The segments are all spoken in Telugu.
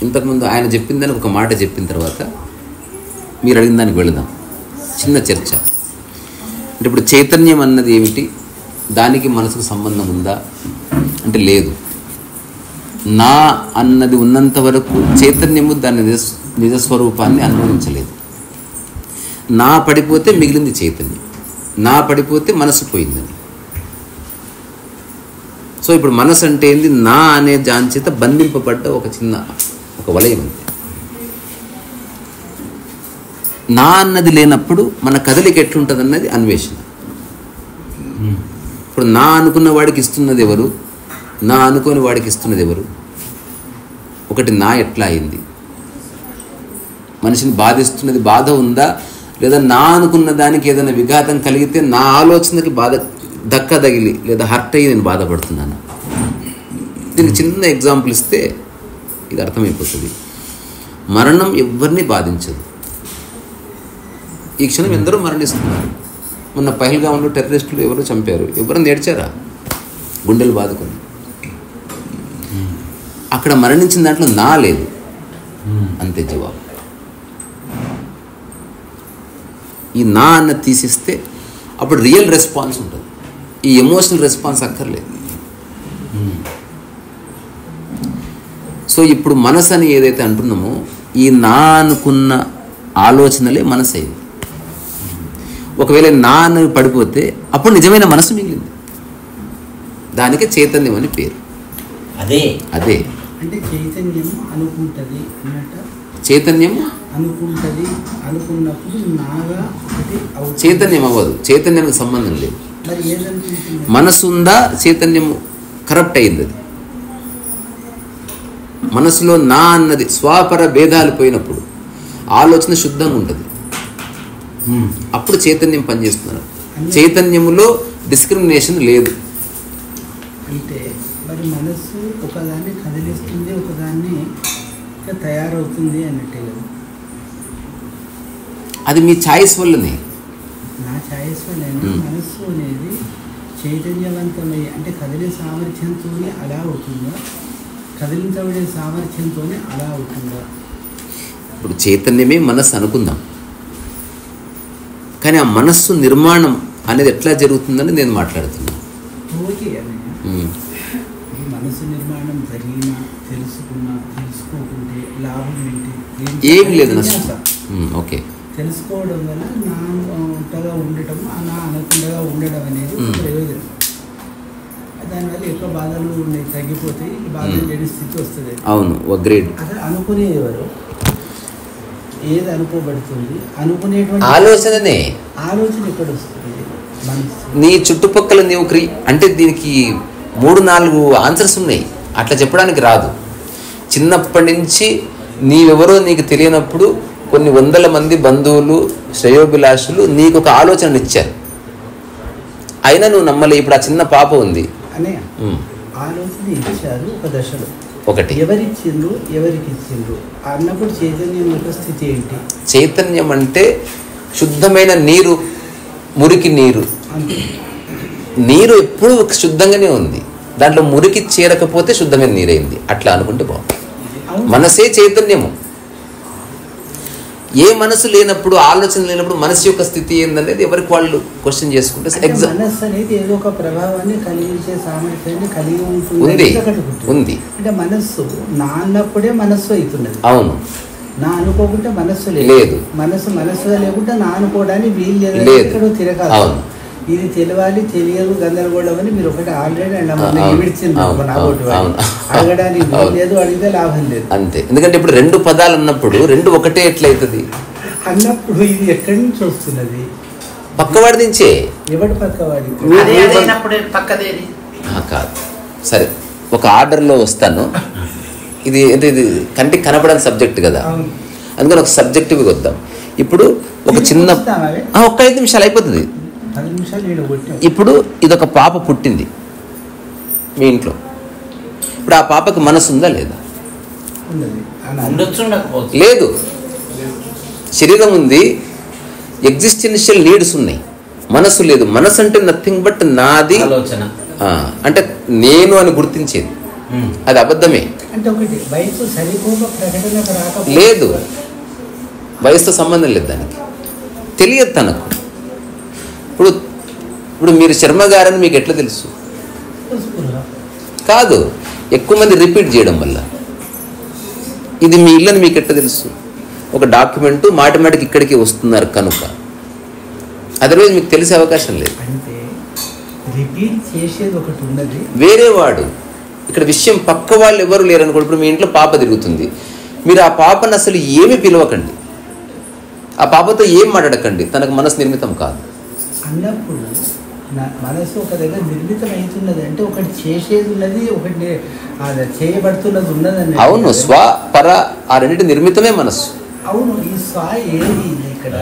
ఇంతకుముందు ఆయన చెప్పిందని ఒక మాట చెప్పిన తర్వాత మీరు అడిగిన దానికి వెళదాం. చిన్న చర్చ. అంటే ఇప్పుడు చైతన్యం అన్నది ఏమిటి, దానికి మనసుకు సంబంధం ఉందా అంటే లేదు. నా అన్నది ఉన్నంత వరకు చైతన్యము దాని నిజస్వరూపాన్ని అనుభవించలేదు. నా పడిపోతే మిగిలింది చైతన్యం, నా పడిపోతే మనసు పోయిందని. సో ఇప్పుడు మనసు అంటే ఏంది, నా అనే దాని చేత బంధింపబడ్డ ఒక వలయం అంతే. నా అన్నది లేనప్పుడు మన కదలిక ఎట్లుంటుంది అన్నది అన్వేషణ. ఇప్పుడు నా అనుకున్న వాడికి ఇస్తున్నది ఎవరు, నా అనుకోని వాడికి ఇస్తున్నది ఎవరు? ఒకటి నా ఎట్లా అయింది, మనిషిని బాధిస్తున్నది బాధ ఉందా, లేదా నా అనుకున్న దానికి ఏదైనా విఘాతం కలిగితే నా ఆలోచనకి దక్క తగిలి లేదా హర్ట్ అయ్యి నేను బాధపడుతున్నాను. దీనికి చిన్న ఎగ్జాంపుల్ ఇస్తే ఇది అర్థమైపోతుంది. మరణం ఎవరిని బాధించదు. ఈ క్షణం ఎందరో మరణిస్తున్నారు. మొన్న పహల్గాంలో టెర్రరిస్టులు ఎవరో చంపారు, ఎవరో నేర్చారా గుండెలు బాదుకొని? అక్కడ మరణించిన దాంట్లో నా లేదు, అంతే జవాబు. ఈ నా అన్నది తీసిస్తే అప్పుడు రియల్ రెస్పాన్స్ ఉంటుంది, ఈ ఎమోషనల్ రెస్పాన్స్ అక్కర్లేదు. సో ఇప్పుడు మనసు అని ఏదైతే అంటున్నామో, ఈ నా అనుకున్న ఆలోచనలే మనసు అయింది. ఒకవేళ నా అన్నది పడిపోతే అప్పుడు నిజమైన మనసు మిగిలింది. దానికి చైతన్యం అని పేరు. అదే అంటే చైతన్యం అనుకుంటది అన్నట్టు. చైతన్యం అనుకుంటది, అనుకున్నప్పుడు నాగా చైతన్యం అవ్వదు, చైతన్యానికి సంబంధం లేదు. మరి ఏదనుకుంటుంది? మనసు ఉందా, చైతన్యం కరప్ట్ అయింది. అది మనసులో నా అన్నది స్వాపర భేదాలు పోయినప్పుడు ఆలోచన శుద్ధంగా ఉంటుంది. అప్పుడు చైతన్యం పనిచేస్తున్నారు. చైతన్యములో డిస్క్రిమినేషన్ లేదు. అంటే మరి మనసు ఒకదాన్ని కదిలిస్తుంది, ఒకదాన్ని తయారవుతుంది అన్నట్టే కదా. అది మీ ఛాయిస్ వల్లనే. నా ఛాయిస్ వల్లనే మనస్సు అనేది చైతన్యవంతమై అంటే కదిలే సామర్థ్యంతోనే అలా అవుతుందా, కదిలించబడే సామర్థ్యంతోనే అలా అవుతుందా? ఇప్పుడు చైతన్యమే మనస్సు అనుకుందాం, కానీ ఆ మనస్సు నిర్మాణం అనేది ఎట్లా జరుగుతుందని నేను మాట్లాడుతున్నాను. ఓకే అన్నయ్య, మనసు నిర్మాణం జరిగినా తెలుసుకోకుంటే లాభం ఏంటి? ఏం లేదు, నష్టం. ఓకే, తెలుసుకోవడం వల్ల నా అంతగా ఉండటం, నా అనకుండా ఉండడం అనేది ప్రయోజనం. దానివల్ల ఎక్కువ బాధలు తగ్గిపోతాయి, బాధలు లేని స్థితి వస్తుంది. అవును, అగ్రీడ్. అసలు అనుకునేవారు ఏది అనుకోబడుతుంది, అనుకునేటువంటి ఆలోచన ఎక్కడ వస్తుంది? నీ చుట్టుపక్కల నీవు అంటే దీనికి 3-4 ఆన్సర్స్ ఉన్నాయి. అట్లా చెప్పడానికి రాదు. చిన్నప్పటి నుంచి నీవెవరో నీకు తెలియనప్పుడు కొన్ని వందల మంది బంధువులు, శ్రేయోభిలాషులు నీకు ఒక ఆలోచన ఇచ్చారు, అయినా నువ్వు నమ్మలే. ఇప్పుడు ఆ చిన్న పాప ఉంది, ఆలోచన ఇచ్చారు ఒక దశలో. ఒకటి ఎవరికి ఇచ్చిండ్రు అన్నప్పుడు చైతన్యం యొక్క స్థితి ఏంటి? చైతన్యం అంటే శుద్ధమైన నీరు, మురికి నీరు. నీరు ఎప్పుడు శుద్ధంగానే ఉంది, దాంట్లో మురికి చేరకపోతే శుద్ధమైన నీరైంది. అట్లా అనుకుంటే బాగుంది. మనసే చైతన్యము. ఏ మనసు లేనప్పుడు, ఆలోచన లేనప్పుడు మనసు యొక్క స్థితి ఏందనేది ఎవరికి వాళ్ళు క్వశ్చన్ చేసుకుంటే మనస్సు అనేది ఏదో ఒక ప్రభావాన్ని కలిగించే సామర్థ్యాన్ని కలిగి ఉంది. అంటే మనస్సు నా అన్నప్పుడే మనస్సు అవుతున్నది. అవును, నా అనుకోకుంటే మనస్సు లేదు. మనస్సుగా లేకుంటే నా అనుకోవడానికి వీలు లేదు. తిరగాలి. అవును, ఇది తెలియాలి, తెలియదు, గందరగోళం అని మీరు ఒకటి ఆల్రెడీ అడగడానికి లేదు, అడిగితే లాభం లేదు. అంతే. ఎందుకంటే ఇప్పుడు 2 పదాలు అన్నప్పుడు 2 ఒకటే ఎట్లయితుంది అన్నప్పుడు ఇది ఎక్కడి నుంచి వస్తున్నది? పక్కవాడి నుంచే. ఎవడు పక్కవాడి? కాదు, సరే ఒక ఆర్డర్లో వస్తాను. ఇది కంటికి కనపడని సబ్జెక్ట్ కదా, అందుకని ఒక సబ్జెక్టివ్ వద్దాం. ఇప్పుడు ఒక చిన్న ఒక 5 నిమిషాలు అయిపోతుంది. ఇప్పుడు ఇదొక పాప పుట్టింది మీ ఇంట్లో. ఇప్పుడు ఆ పాపకి మనసు ఉందా లేదా? లేదు. శరీరం ఉంది, ఎగ్జిస్టెన్షియల్ నీడ్స్ ఉన్నాయి, మనసు లేదు. మనసు అంటే నథింగ్ బట్ నాది అంటే నేను అని గుర్తించేది. అది అబద్ధమే. అంటే ఒకటి వయసు సరిపోక ప్రకటనకు రాక లేదు, వయసుతో సంబంధం లేదు, దానికి తెలియదు తనకు. ఇప్పుడు ఇప్పుడు మీరు శర్మ గారని మీకు ఎట్లా తెలుసు? కాదు, ఎక్కువ మంది రిపీట్ చేయడం వల్ల. ఇది మీ ఇల్లని మీకు ఎట్లా తెలుసు? ఒక డాక్యుమెంటు మాటిమాటికి ఇక్కడికి వస్తున్నారు కనుక. అదర్వైజ్ మీకు తెలిసే అవకాశం లేదు. అంటే రిపీట్ చేసేది ఒకటి ఉన్నది, వేరే వాడు. ఇక్కడ విషయం పక్క వాళ్ళు ఎవరు లేరనుకోండి. ఇప్పుడు మీ ఇంట్లో పాప తిరుగుతుంది, మీరు ఆ పాపను అసలు ఏమీ పిలవకండి, ఆ పాపతో ఏం మాట్లాడకండి, తనకు మనసు నిర్మితం కాదు అన్నప్పుడు మనసు ఒక దగ్గర నిర్మితం అవుతున్నది. అంటే ఒకటి చేసేది ఉన్నది, ఒకటి చేయబడుతున్నది ఉన్నదని. అవును, స్వ పర ఆ రెండింటి నిర్మితమే మనస్సు. అవును, ఈ స్వ ఏది ఇక్కడ?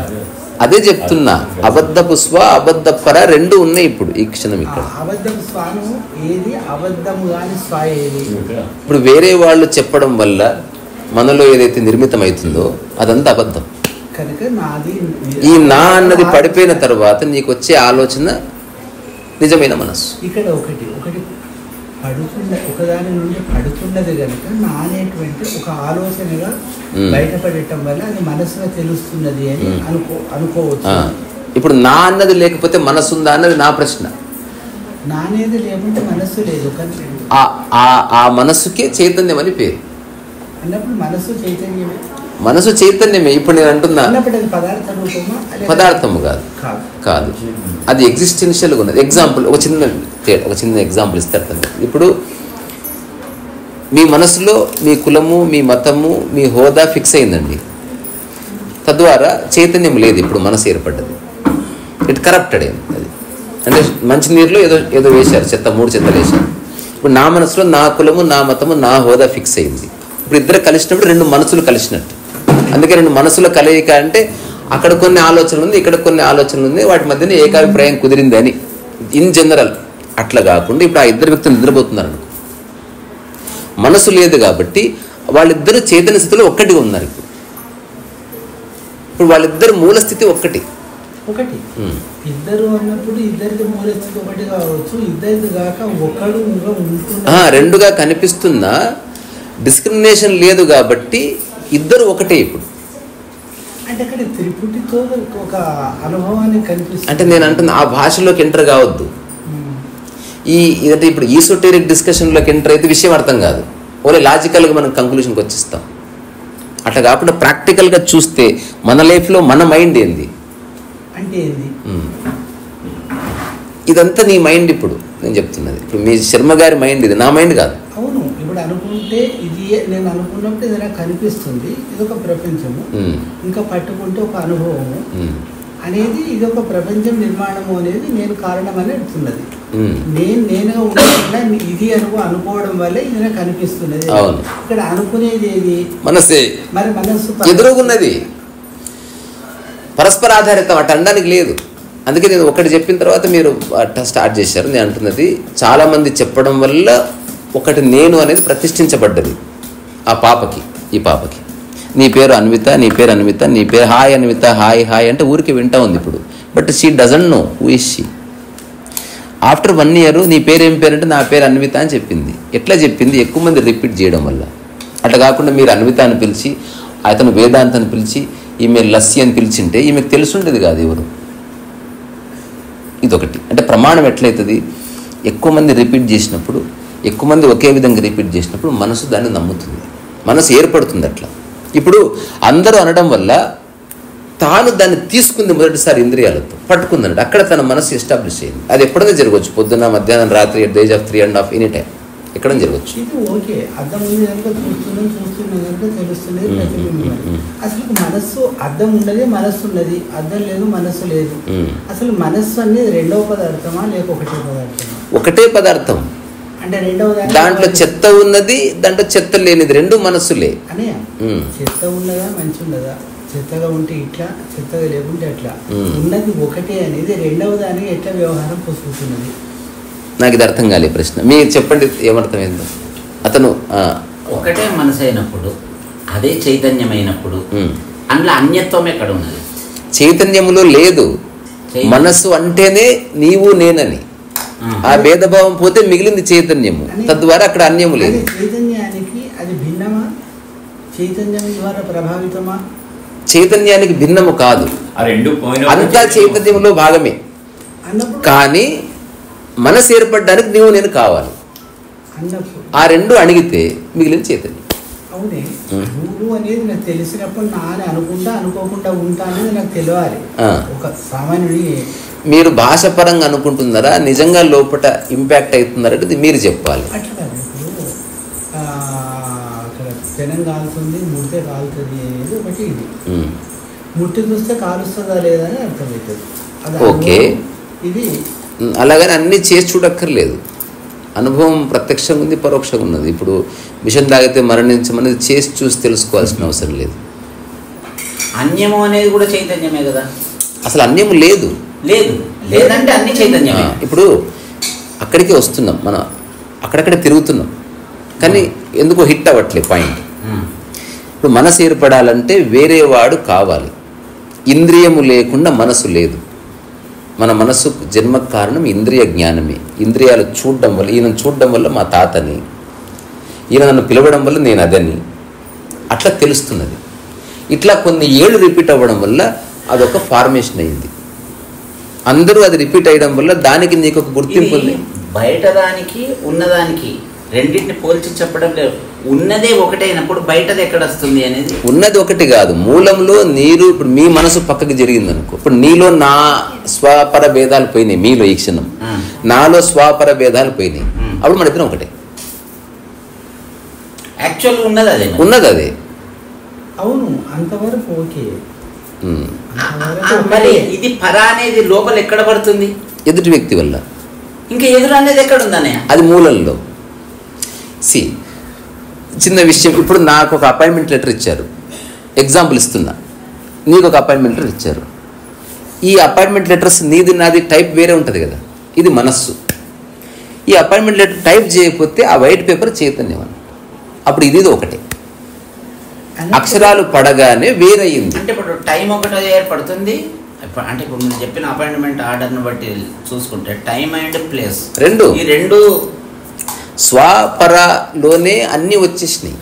అదే చెప్తున్నా, అబద్ధపు స్వ అబద్ధ పర రెండు ఉన్నాయి ఇప్పుడు ఈ క్షణం ఇక్కడ. అబద్ధపు స్వాను ఏది, అబద్ధము కాని స్వ ఏది? ఇప్పుడు వేరే వాళ్ళు చెప్పడం వల్ల మనలో ఏదైతే నిర్మితం అవుతుందో అదంతా అబద్ధం. కనుక నాది ఈ నా అన్నది పడిపోయిన తర్వాత నీకు వచ్చే ఆలోచన నిజమైన మనస్సు. ఇక్కడ ఒకటి ఒకదాని నుండి పడుతున్నది కనుక నా అనేటువంటి ఒక ఆలోచనగా బయటపడటం వల్ల అది మనసుగా తెలుస్తున్నది అని అనుకోవచ్చు. ఇప్పుడు నా అన్నది లేకపోతే మనస్సు ఉందా అన్నది నా ప్రశ్న. నా అనేది లేకుంటే మనస్సు లేదు. ఆ మనస్సుకే చైతన్యం అని పేరు. అన్నప్పుడు మనస్సు చైతన్యమే. మనసు చైతన్యమే. ఇప్పుడు నేను అంటున్నా పదార్థము కాదు, అది ఎగ్జిస్టెన్షియల్గా ఉన్నది. ఎగ్జాంపుల్ ఒక చిన్న ఎగ్జాంపుల్ ఇస్తారు. ఇప్పుడు మీ మనసులో మీ కులము, మీ మతము, మీ హోదా ఫిక్స్ అయిందండి. తద్వారా చైతన్యం లేదు. ఇప్పుడు మనసు ఏర్పడ్డది, ఇట్ కరప్టెడ్ అయింది. అది అంటే మంచినీరులో ఏదో వేశారు, మూడు చెత్తలు వేశారు. ఇప్పుడు నా మనసులో నా కులము, నా మతము, నా హోదా ఫిక్స్ అయింది. ఇప్పుడు ఇద్దరు కలిసినప్పుడు రెండు మనసులు కలిసినట్టు. అందుకే రెండు మనసుల కలయిక అంటే అక్కడ కొన్ని ఆలోచనలు ఉంది, ఇక్కడ కొన్ని ఆలోచనలు ఉంది, వాటి మధ్యన ఏకాభిప్రాయం కుదిరింది అని ఇన్ జనరల్. అట్లా కాకుండా ఇప్పుడు ఆ ఇద్దరు వ్యక్తులు నిద్రపోతున్నారు అనుకో, మనసు లేదు కాబట్టి వాళ్ళిద్దరూ చైతన్య స్థితిలో ఒక్కటిగా ఉన్నారు. ఇప్పుడు వాళ్ళిద్దరు మూల స్థితి ఒకటి. ఇద్దరు అన్నప్పుడు ఇద్దరికి మూల స్థితి ఒకటి కావచ్చు, ఇద్దరికి కాక ఒకడు రెండుగా కనిపిస్తున్నా డిస్క్రిమినేషన్ లేదు కాబట్టి ఇద్దరు ఒకటే. ఇప్పుడు అంటే అక్కడ త్రిపుటితో ఒక అనుభవాన్ని కనిపిస్తుంది. అంటే నేను అంటున్నా ఆ భాషలోకి ఎంటర్ కావద్దు. ఇదంటే ఇప్పుడు ఈసోటెరిక్ డిస్కషన్లోకి ఎంటర్ అయితే విషయం అర్థం కాదు, ఓన్లీ లాజికల్గా మనం కంక్లూషన్కి వచ్చేస్తాం. అట్లా కాకుండా ప్రాక్టికల్గా చూస్తే మన లైఫ్లో మన మైండ్ ఏంది అంటే ఏంది, ఇదంతా నీ మైండ్. ఇప్పుడు నేను చెప్తున్నది ఇప్పుడు మీ శర్మ గారి మైండ్, ఇది నా మైండ్ కాదు. అవును, ఇప్పుడు అనుకుంటే ఇది నేను అనుకున్నప్పుడు ఇది నాకు కనిపిస్తుంది, ఇది ఒక ప్రపంచము. ఇంకా పట్టుకుంటే ఒక అనుభవము అనేది, ఇది ఒక ప్రపంచం నిర్మాణము అనేది నేను కారణం అని అంటున్నది. నేనుగా ఉండకుండా ఇది అనుకోవడం వల్ల ఇది నాకు కనిపిస్తున్నది. ఇక్కడ అనుకునేది ఏది? మనసే. మరి మనస్సు ఎదురుగున్నది, పరస్పర ఆధారితం. అటు అనడానికి లేదు. అందుకే నేను ఒకటి చెప్పిన తర్వాత మీరు స్టార్ట్ చేశారు. నేను అంటున్నది చాలామంది చెప్పడం వల్ల ఒకటి నేను అనేది ప్రతిష్ఠించబడ్డది ఆ పాపకి. ఈ పాపకి నీ పేరు అన్విత, నీ పేరు అన్విత, నీ పేరు హాయ్ అన్విత, హాయ్ హాయ్ అంటే ఊరికి వింటా ఉంది ఇప్పుడు. But she doesn't know who is she. After 1 year నీ పేరు ఏం పేరు అంటే నా పేరు అన్విత అని చెప్పింది. ఎట్లా చెప్పింది? ఎక్కువ మంది రిపీట్ చేయడం వల్ల. అట్లా కాకుండా మీరు అన్విత అని పిలిచి, అతను వేదాంత్ అని పిలిచి, ఈమె లస్సీ అని పిలిచింటే ఈమెకు తెలుసుండేది కాదు ఎవరు. ఇదొకటి. అంటే ప్రమాణం ఎట్లయితుంది? ఎక్కువ మంది రిపీట్ చేసినప్పుడు, ఎక్కువ మంది ఒకే విధంగా రిపీట్ చేసినప్పుడు మనసు దాన్ని నమ్ముతుంది, మనసు ఏర్పడుతుంది. అట్లా ఇప్పుడు అందరూ అనడం వల్ల తాను దాన్ని తీసుకుంది మొదటిసారి ఇంద్రియాలతో పట్టుకుందన్నట్టు. అక్కడ తన మనసు ఎస్టాబ్లిష్ అయింది. అది ఎప్పుడైనా జరగవచ్చు, పొద్దున్న, మధ్యాహ్నం, రాత్రి, at the age of 3.5 any time ఎక్కడైనా జరగవచ్చు. అసలు మనస్సు అర్థం ఉన్నది, మనస్సు ఉన్నది, అర్థం లేదు, మనస్సు లేదు. అసలు మనస్సు అనేది రెండవ పదార్థమా లేక ఒకటే పదార్థమా? ఒకటే పదార్థం. అంటే రెండవ దాంట్లో చెత్త ఉన్నది, దాంట్లో చెత్త లేనిది, రెండు మనస్సులే. అనే చెత్త ఉన్నదా, మంచి ఉన్నదా? చెత్తగా ఉంటే ఇట్లా, చెత్తగా లేకుంటే అట్లా. ఉన్నది ఒకటే అనేది రెండవ దానికి ఎట్లా వ్యవహారం పొసుకుతున్నది? నాకు ఇది అర్థం కాలే ప్రశ్న. మీరు చెప్పండి ఏమర్థమైందో. అతను ఒకటే మనసు అయినప్పుడు, అదే చైతన్యమైనప్పుడు అందులో అన్యత్వం ఎక్కడ ఉన్నది? చైతన్యములో లేదు. మనస్సు అంటేనే నీవు నేనని. ఆ భేదభావం పోతే మిగిలింది చైతన్యము, తద్వారా అక్కడ అన్యము లేదు. చైతన్యానికి అది భిన్నమా, చైతన్యం ద్వారా ప్రభావితమా? చైతన్యానికి భిన్నము కాదు, అంతా చైతన్యంలో భాగమే. కానీ మనసు ఏర్పడడానికి నీవు నేను కావాలి. ఆ రెండు అణిగితే మిగిలిన చైతన్యం. అవునే, నువ్వు అనేది నాకు తెలిసినప్పుడు నాని అనుకుంటా అనుకోకుండా ఉంటా అనేది నాకు తెలియాలి. ఒక సామాన్యుడి మీరు భాషపరంగా అనుకుంటున్నారా, నిజంగా లోపల ఇంపాక్ట్ అవుతున్నారా అనేది మీరు చెప్పాలి. అట్లా కాదు. ఇప్పుడు అక్కడ పెనం కాలుతుంది, ముడితే కాలుతుంది అనేది ఒకటి. ఇది ముట్టి చూస్తే కాలుస్తుందా లేదా అని అర్థమవుతుంది. ఓకే, ఇది అలాగని అన్నీ చేసి చూడక్కర్లేదు. అనుభవం ప్రత్యక్షంగా ఉంది, పరోక్షంగా ఉన్నది. ఇప్పుడు విషం తాగితే మరణించమనేది చేసి చూసి తెలుసుకోవాల్సిన అవసరం లేదు. అన్యము అనేది కూడా చైతన్యమే కదా. అసలు అన్యము లేదు, లేదంటే అన్ని చైతన్యమే. ఇప్పుడు అక్కడికి వస్తున్నాం, మనం అక్కడక్కడ తిరుగుతున్నాం, కానీ ఎందుకో హిట్ అవ్వట్లేదు పాయింట్. ఇప్పుడు మనసు ఏర్పడాలంటే వేరే వాడు కావాలి. ఇంద్రియము లేకుండా మనసు లేదు. మన మనస్సుకు జన్మకు కారణం ఇంద్రియ జ్ఞానమే. ఇంద్రియాలు చూడడం వల్ల, ఈయన చూడడం వల్ల మా తాతని, ఈయన నన్ను పిలవడం వల్ల నేను అదని అట్లా తెలుస్తున్నది. ఇట్లా కొన్ని ఏళ్ళు రిపీట్ అవ్వడం వల్ల అదొక ఫార్మేషన్ అయింది. అందరూ అది రిపీట్ అయ్యడం వల్ల దానికి నీకు ఒక గుర్తింపు ఉంది. బయట దానికి ఉన్నదానికి రెండింటిని పోల్చి చెప్పడం లేదు. ఉన్నదే ఒకటైనప్పుడు బయటది ఎక్కడ వస్తుంది అనేది. ఉన్నది ఒకటి కాదు, మూలంలో నీరు. ఇప్పుడు మీ మనసు పక్కకి జరిగింది అనుకో, ఇప్పుడు నీలో నా స్వపర భేదాలు పోయినాయి, మీలో ఈ క్షణం నాలో స్వపర భేదాలు పోయినాయి, అప్పుడు మన ఇద్దరం ఒకటే. యాక్చువల్ ఉన్నది అదే. అవును, అంతవరకు ఓకే. మరి ఇది పర అనేది లోపల ఎక్కడ పడుతుంది? ఎదుటి వ్యక్తి వల్ల. ఇంకా ఎదురు అనేది ఎక్కడ ఉందనే అది మూలంలో. చిన్న విషయం, ఇప్పుడు నాకు ఒక అపాయింట్మెంట్ లెటర్ ఇచ్చారు, ఎగ్జాంపుల్ ఇస్తున్నా. నీకు ఒక అపాయింట్మెంట్ లెటర్ ఇచ్చారు. ఈ అపాయింట్మెంట్ లెటర్స్ నీది నాది టైప్ వేరే ఉంటుంది కదా, ఇది మనస్సు. ఈ అపాయింట్మెంట్ లెటర్ టైప్ చేయకపోతే ఆ వైట్ పేపర్ చైతన్యం అని, అప్పుడు ఇది ఒకటే. అక్షరాలు పడగానే వేరయ్యింది. అంటే ఇప్పుడు టైం ఒకటే ఏర్పడుతుంది. అంటే ఇప్పుడు మీరు చెప్పిన అపాయింట్మెంట్ ఆర్డర్ని బట్టి చూసుకుంటే టైం అండ్ ప్లేస్ ఈ రెండు స్వపరలోనే అన్నీ వచ్చేసినాయి.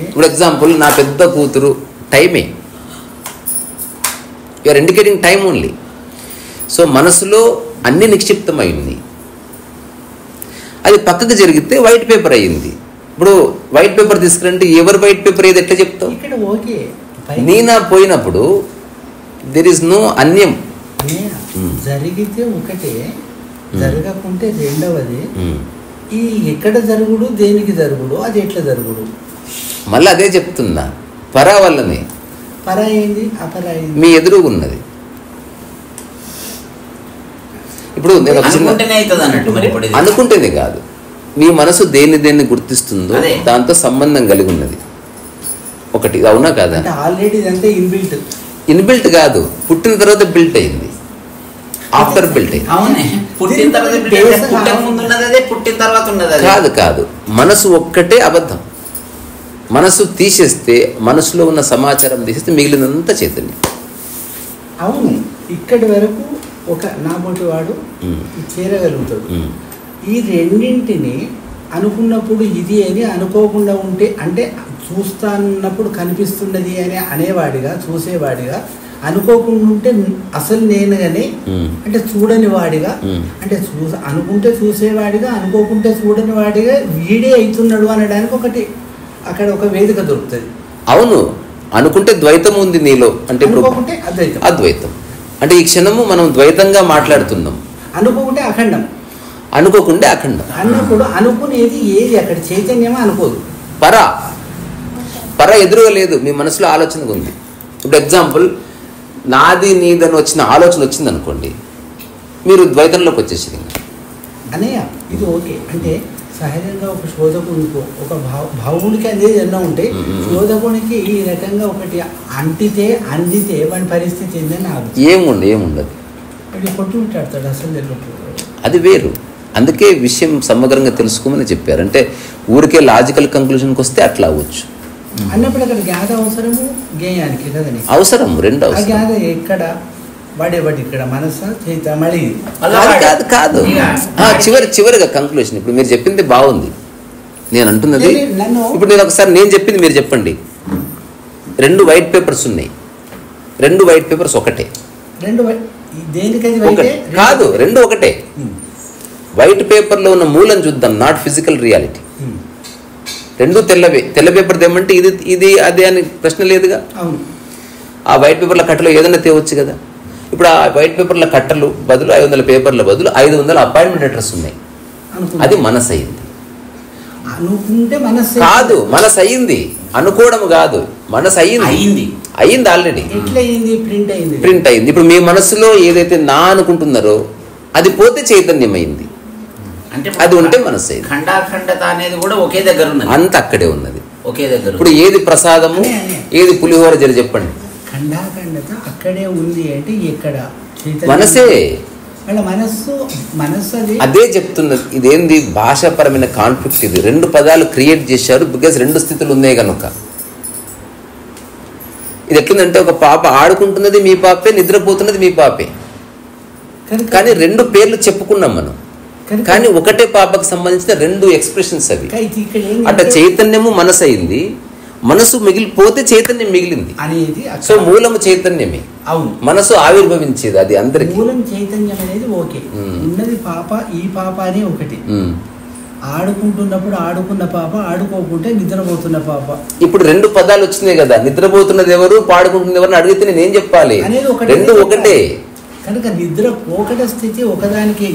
ఇప్పుడు ఎగ్జాంపుల్, నా పెద్ద కూతురు టైమే, you're indicating time only. So మనసులో అన్ని నిక్షిప్తమైంది, అది పక్కకు జరిగితే వైట్ పేపర్ అయ్యింది. ఇప్పుడు వైట్ పేపర్ తీసుకురంటే ఎవరు వైట్ పేపర్ ఏది ఎట్లా చెప్తావు? నేనా పోయినప్పుడు దెర్ ఇస్ నో అన్యం. జరిగితే ఒకటే, జరగకుంటే రెండవది. ఈ ఎక్కడ జరుగుడు, దేనికి జరుగుడు, అది ఎట్లా జరుగుడు? మళ్ళీ అదే చెప్తున్నా, పర వల్లనే. పర అయింది, అపర అయింది, మీ ఎదురుగా ఉన్నది. ఇప్పుడు నేను అనుకుంటేనే కాదు, మీ మనసు దేన్ని గుర్తిస్తుందో దాంతో సంబంధం కలిగి ఉన్నది ఒకటి. అవునా కాదా? ఆల్రెడీ ఇదంతా ఇన్బిల్ట్ కాదు, పుట్టిన తర్వాత బిల్ట్ అయింది, ఆఫ్టర్ బిల్ట్ అయింది. కాదు, మనసు ఒక్కటే అబద్ధం. మనసు తీసేస్తే, మనసులో ఉన్న సమాచారం తీసేస్తే మిగిలినంత చైతన్యం. అవును, ఇక్కడి వరకు ఒక నాబోటి వాడు చేరగలుగుతాడు. ఈ రెండింటిని అనుకున్నప్పుడు ఇది అని అనుకోకుండా ఉంటే, అంటే చూస్తాన్నప్పుడు కనిపిస్తున్నది అని అనేవాడిగా, చూసేవాడిగా, అనుకోకుండా ఉంటే అసలు నేను కానీ, అంటే చూడని వాడిగా, అంటే అనుకుంటే చూసేవాడిగా, అనుకోకుంటే చూడని వాడిగా వీడే అవుతున్నాడు అనడానికి ఒకటి అక్కడ ఒక వేదిక దొరుకుతుంది. అవును, అనుకుంటే ద్వైతం ఉంది నీలో, అంటే అనుకోకుంటే అద్వైతం. అంటే ఈ క్షణము మనం ద్వైతంగా మాట్లాడుతున్నాం. అనుకోకుంటే అఖండం, అనుకోకుంటే అఖండం. అన్నప్పుడు అనుకునేది ఏది అక్కడ చైతన్యమా అనుకోదు, పర ఎదురుగా లేదు, మీ మనసులో ఆలోచన ఉంది. ఇప్పుడు ఎగ్జాంపుల్, నాది నీదని వచ్చిన ఆలోచన వచ్చింది అనుకోండి, మీరు ద్వైతంలోకి వచ్చేసింది అన్నయ్య. ఇది ఓకే. అంటే సహజంగా ఒక శోధకునికో, ఒక భావునికి అనేది ఎన్నో ఉంటాయి. శోధకునికి ఈ రకంగా ఒకటి అందితే వాడి పరిస్థితి ఏందని ఏముండదు, కొట్టుకుంటాడతాడు అసలు. అది వేరు. అందుకే విషయం సమగ్రంగా తెలుసుకోమని చెప్పారు. అంటే ఊరికే లాజికల్ కంక్లూషన్కి వస్తే అట్లా అవ్వచ్చు అన్నప్పుడు అక్కడ జ్ఞాత అవసరము, జ్ఞేయానికి కదని అవసరం, రెండు అవసరం. జ్ఞాత ఎక్కడ వాడేవాడు ఇక్కడ మనసు చైతన్యం మళ్ళీ కాదు చివరిగా కంక్లూషన్. ఇప్పుడు మీరు చెప్పింది బాగుంది, నేను అంటున్నది ఇప్పుడు నేను ఒకసారి నేను చెప్పింది మీరు చెప్పండి. 2 వైట్ పేపర్స్ ఉన్నాయి, 2 వైట్ పేపర్స్ ఒకటే కాదు, 2 ఒకటే. వైట్ పేపర్లో ఉన్న మూలం చూద్దాం, నాట్ ఫిజికల్ రియాలిటీ. 2 తెల్లవే. తెల్ల పేపర్ తెమ్మంటే ఇది అదే అని ప్రశ్న లేదుగా. ఆ వైట్ పేపర్ల కట్టలో ఏదైనా తేవచ్చు కదా. ఇప్పుడు ఆ వైట్ పేపర్ల కట్టలు బదులు 500 పేపర్ల బదులు 500 అపాయింట్మెంట్ లెటర్స్ ఉన్నాయి. అది మనసు అయింది కాదు, మనసు అయింది అనుకోవడం కాదు, మనసు అయింది ఆల్రెడీ ప్రింట్ అయింది. ఇప్పుడు మీ మనసులో ఏదైతే నా అనుకుంటున్నారో అది పోతే చైతన్యం అయింది, అది ఉంటే మనసు అయింది. ఖండాఖండత అనేది కూడా ఒకే దగ్గర ఉన్నది, అంత అక్కడే ఉన్నది ఒకే దగ్గర. ఇప్పుడు ఏది ప్రసాదము ఏది పులిహోర జర చెప్పండి. ఖండాఖండత అక్కడే ఉంది అంటే ఎక్కడ? మనసే. మనస్సు అదే చెప్తున్నది. ఇదేంది భాషాపరమైన కాన్ఫ్లిక్ట్. ఇది 2 పదాలు క్రియేట్ చేశారు బికాజ్ 2 స్థితులు ఉన్నాయి కనుక. ఇది ఎట్లుందంటే ఒక పాప ఆడుకుంటున్నది మీ పాపే, నిద్రపోతున్నది మీ పాపే, కానీ 2 పేర్లు చెప్పుకున్నాం మనం, కానీ ఒకటే పాపకు సంబంధించిన 2 ఎక్స్ప్రెషన్స్ అవి. అంటే చైతన్యము మనసు అయింది, మనసు మిగిలిపోతే చైతన్యం మిగిలింది అనేది. సో మూలము చైతన్యమే, అవును, మనసు ఆవిర్భవించేది. అది అందరికి మూలం చైతన్యం అనేది ఓకే ఉన్నది. పాప ఈ పాప అనే ఒకటి, ఆడుకుంటున్నప్పుడు ఆడుకున్న పాప, ఆడుకోకుంటే నిద్రపోతున్న పాప. ఇప్పుడు 2 పదాలు వచ్చినాయి కదా, నిద్రపోతున్నది ఎవరు పాడుకుంటున్నది ఎవరు అడిగితే నేనేం చెప్పాలి? 2 ఒకటే కనుక నిద్ర పోకట స్థితి ఒకదానికి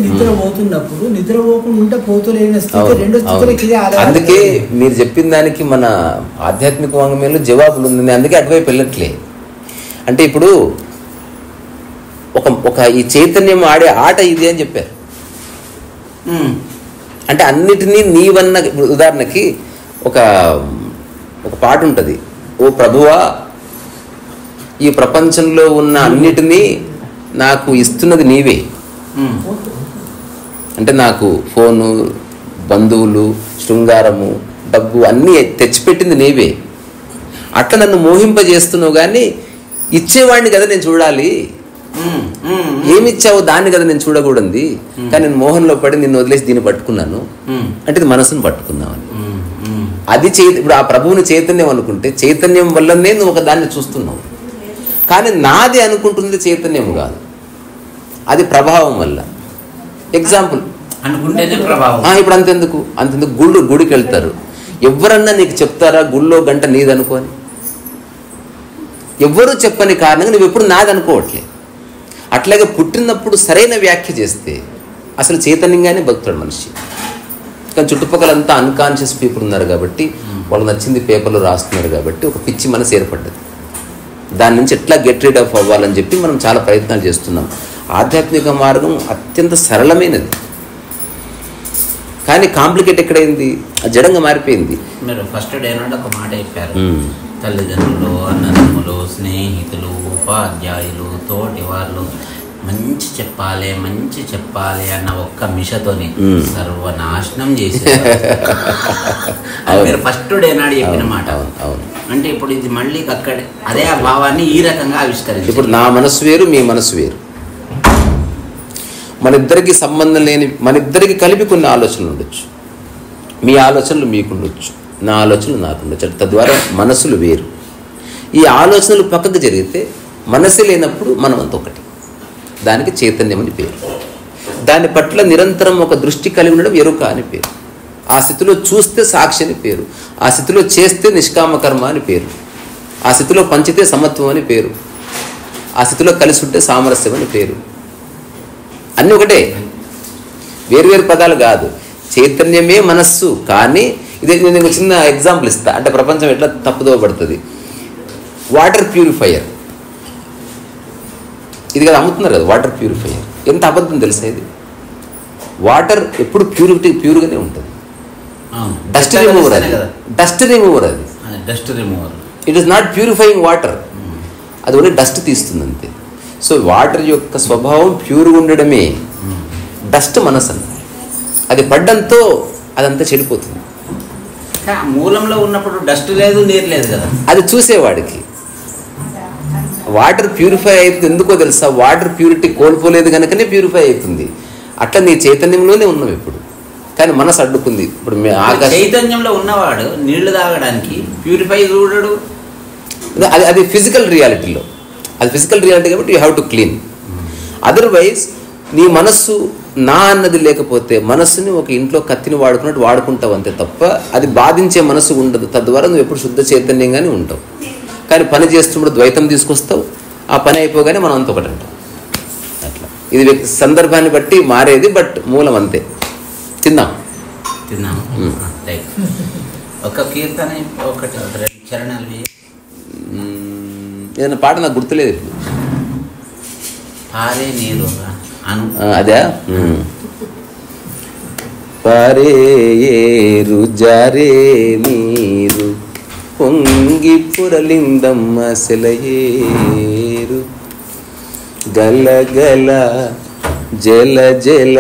నిద్ర పోతున్నప్పుడు నిద్రపోకుండా ఉంటే పోతులేని స్థితి 2 స్థితులకి. అందుకే మీరు చెప్పిన దానికి మన ఆధ్యాత్మిక వాంగ్మయంలో జవాబులు ఉంది. అందుకే అటువైపు వెళ్ళట్లే. అంటే ఇప్పుడు ఒక ఈ చైతన్యం ఆడే ఆట ఇది అని చెప్పారు. అంటే అన్నిటినీ నీవన్న. ఉదాహరణకి ఒక పాట ఉంటుంది, ఓ ప్రభువా ఈ ప్రపంచంలో ఉన్న అన్నిటినీ నాకు ఇస్తున్నది నీవే. అంటే నాకు ఫోను, బంధువులు, శృంగారము, డబ్బు అన్నీ తెచ్చిపెట్టింది నీవే. అట్లా నన్ను మోహింపజేస్తున్నావు, కానీ ఇచ్చేవాడిని కదా నేను చూడాలి. ఏమిచ్చావు దాన్ని కదా నేను చూడకూడదు. కానీ నేను మోహంలో పడి నిన్ను వదిలేసి దీన్ని పట్టుకున్నాను అంటే ఇది మనసును పట్టుకున్నామని. అది ఇప్పుడు ఆ ప్రభువుని చైతన్యం అనుకుంటే చైతన్యం వల్లనే నువ్వు ఒక దాన్ని చూస్తున్నావు, కానీ నాది అనుకుంటుంది చైతన్యం కాదు, అది ప్రభావం వల్ల. ఎగ్జాంపుల్ అనుకుంటేనే ప్రభావం. ఇప్పుడు అంతెందుకు గుడికి వెళ్తారు, ఎవరన్నా నీకు చెప్తారా గుళ్ళో గంట నీదనుకో అని? ఎవ్వరూ చెప్పని కారణంగా నువ్వు ఎప్పుడు నాది అనుకోవట్లే. అట్లాగే పుట్టినప్పుడు సరైన వ్యాఖ్య చేస్తే అసలు చైతన్యంగానే బతుకుతాడు మనిషి. కానీ చుట్టుపక్కలంతా అన్కాన్షియస్ పీపుల్ ఉన్నారు కాబట్టి, వాళ్ళు నచ్చింది పేపర్లో రాస్తున్నారు కాబట్టి ఒక పిచ్చి మనసు ఏర్పడ్డది. దాని నుంచి ఎట్లా గెట్ రీడ్ ఆఫ్ అవ్వాలని చెప్పి మనం చాలా ప్రయత్నాలు చేస్తున్నాం. ఆధ్యాత్మిక మార్గం అత్యంత సరళమైనది, కానీ కాంప్లికేట్ ఎక్కడైంది, జడంగా మారిపోయింది. మీరు ఫస్ట్ డే నుండి ఒక మాట చెప్పారు, తల్లిదండ్రులు, అన్నదమ్ములు, స్నేహితులు, ఉపాధ్యాయులు, తోటి వాళ్ళు మంచి చెప్పాలి అన్న ఒక్క మిషతోని సర్వనాశనం చేశారు. మీరు ఫస్ట్ డే నాడు చెప్పిన మాట. అంటే ఇప్పుడు ఇది మళ్ళీ అక్కడే అదే ఆ భావాన్ని ఈ రకంగా ఆవిష్కరించారు. ఇప్పుడు నా మనసు వేరు, మీ మనసు వేరు, మన ఇద్దరికి సంబంధం లేని, మన ఇద్దరికి కలిపి కొన్ని ఆలోచనలు ఉండొచ్చు. మీ ఆలోచనలు మీకుండొచ్చు, నా ఆలోచనలు నాకుండొచ్చు. తద్వారా మనసులు వేరు. ఈ ఆలోచనలు పక్కకు జరిగితే మనసే లేనప్పుడు మనం అంత ఒకటి. దానికి చైతన్యం అని పేరు. దాని పట్ల నిరంతరం ఒక దృష్టి కలిగి ఉండడం ఎరుక అని పేరు. ఆ స్థితిలో చూస్తే సాక్షి అని పేరు. ఆ స్థితిలో చేస్తే నిష్కామ కర్మ అని పేరు. ఆ స్థితిలో పంచితే సమత్వం అని పేరు. ఆ స్థితిలో కలిసి ఉంటే సామరస్యం అని పేరు. అన్నీ ఒకటే, వేరువేరు పదాలు కాదు. చైతన్యమే మనస్సు. కానీ ఇదే నేను చిన్న ఎగ్జాంపుల్ ఇస్తా, అంటే ప్రపంచం ఎట్లా తప్పుదోవ పడుతుంది. వాటర్ ప్యూరిఫైయర్ ఇది కదా అమ్ముతున్నారు కదా, వాటర్ ప్యూరిఫైయర్. ఎంత అబద్ధం తెలుసా ఇది? వాటర్ ఎప్పుడు ప్యూర్గానే ఉంటుంది. డస్ట్ రిమూవర్ అది, డస్ట్ రిమూవర్ అది, dust remover. It is not purifying water, అది ఓన్లీ డస్ట్ తీస్తుంది అంతే. సో వాటర్ యొక్క స్వభావం ప్యూర్గా ఉండడమే. డస్ట్ మనసు అన్న, అది పడ్డంతో అదంతా చెడిపోతుంది. మూలంలో ఉన్నప్పుడు డస్ట్ లేదు, నీరు లేదు కదా. అది చూసేవాడికి వాటర్ ప్యూరిఫై అవుతుంది ఎందుకో తెలుసా, వాటర్ ప్యూరిటీ కోల్పోలేదు కనుకనే ప్యూరిఫై అవుతుంది. అట్లా నీ చైతన్యంలోనే ఉన్నాం ఇప్పుడు, కానీ మనసు అడ్డుకుంది. ఇప్పుడు చైతన్యంలో ఉన్నవాడు నీళ్లు తాగడానికి ప్యూరిఫై చూడడు. అది ఫిజికల్ రియాలిటీలో, అది ఫిజికల్ రియాలిటీ కాబట్టి you have to clean. Otherwise నీ మనస్సు నా అన్నది లేకపోతే మనస్సుని ఒక ఇంట్లో కత్తిని వాడుకున్నట్టు వాడుకుంటావు అంతే తప్ప అది బాధించే మనసు ఉండదు. తద్వారా నువ్వు ఎప్పుడు శుద్ధ చైతన్యంగానే ఉంటావు. కానీ పని చేస్తున్నప్పుడు ద్వైతం తీసుకొస్తావు, ఆ పని అయిపోగానే మనం అంత ఒకటి అంటాం. అట్లా ఇది సందర్భాన్ని బట్టి మారేది, బట్ మూలం అంతే. తిన్నాము ఒక కీర్తన ఒకటి 2 చరణాలు ఏదైనా పాట నాకు గుర్తులేదు ఇప్పుడు. పారే నీరు అదే పారే ఏరు జారే నీరు పొంగి పొరలిందమ్మ సెలయేరు గల గల జల జల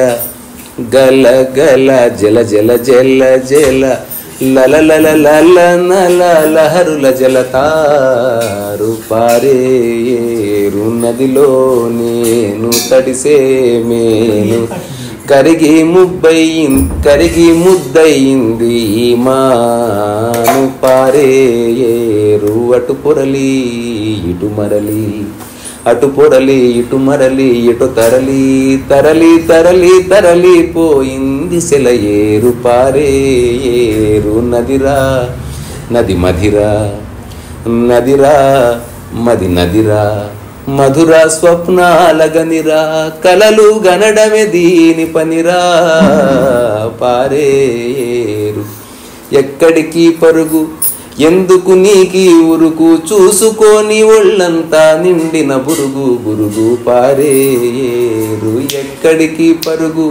గల గల జల జల జల జల లల లల లల నల లహరుల జలతారు పారేరు నదిలో నేను తడిసే మేను కరిగి ముద్దయింది మాను పారేరు అటు పొరలి ఇటు మరలి అటు పొరలి ఇటు మరలి ఇటు తరలి తరలి తరలి తరలి పోయింది సెలయేరు పారేరు నదిరా నది మధిరా నదిరా మది నదిరా మధుర స్వప్నాలగనిరా కలలు గనడమే దీని పనిరా పారేరు ఎక్కడికి పరుగు ఎందుకు నీకి ఉరుకు చూసుకొని ఒళ్ళంతా నిండిన బురుగు బురుగు పారేరు ఎక్కడికి పరుగు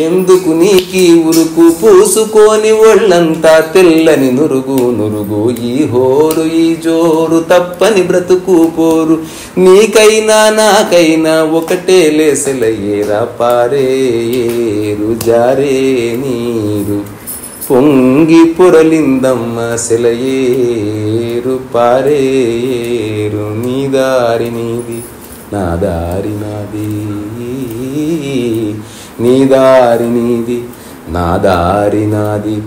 ఎందుకు నీకి ఉరుకు పూసుకొని ఒళ్ళంతా తెల్లని నురుగు నురుగు ఈ హోరు ఈ జోరు తప్పని బ్రతుకు పోరు నీకైనా నాకైనా ఒకటే లేసెలయేరా పారేరు జారే నీరు పొంగి పొరలిందమ్మ సెలయేరు పారేరు నీ దారి నీది నా దారి నాది నీ దారి నీది నా దారి నాది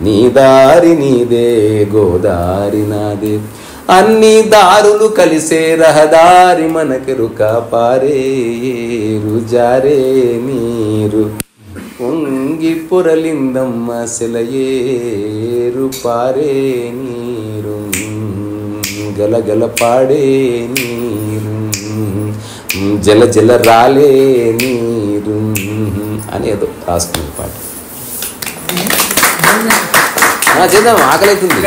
నీ దారి నీదే గోదారి నాదే అన్ని దారులు కలిసే రహదారి మనకెరుక పారేరు జారే నీరు పొంగి పొరలిందమ్మ సెలయేరు పారే నీరు గలగల పాడే నీరు జల జల రాలే నీరు అని ఏదో రాసుకునే పాట చేద్దాం, ఆకలి అవుతుంది.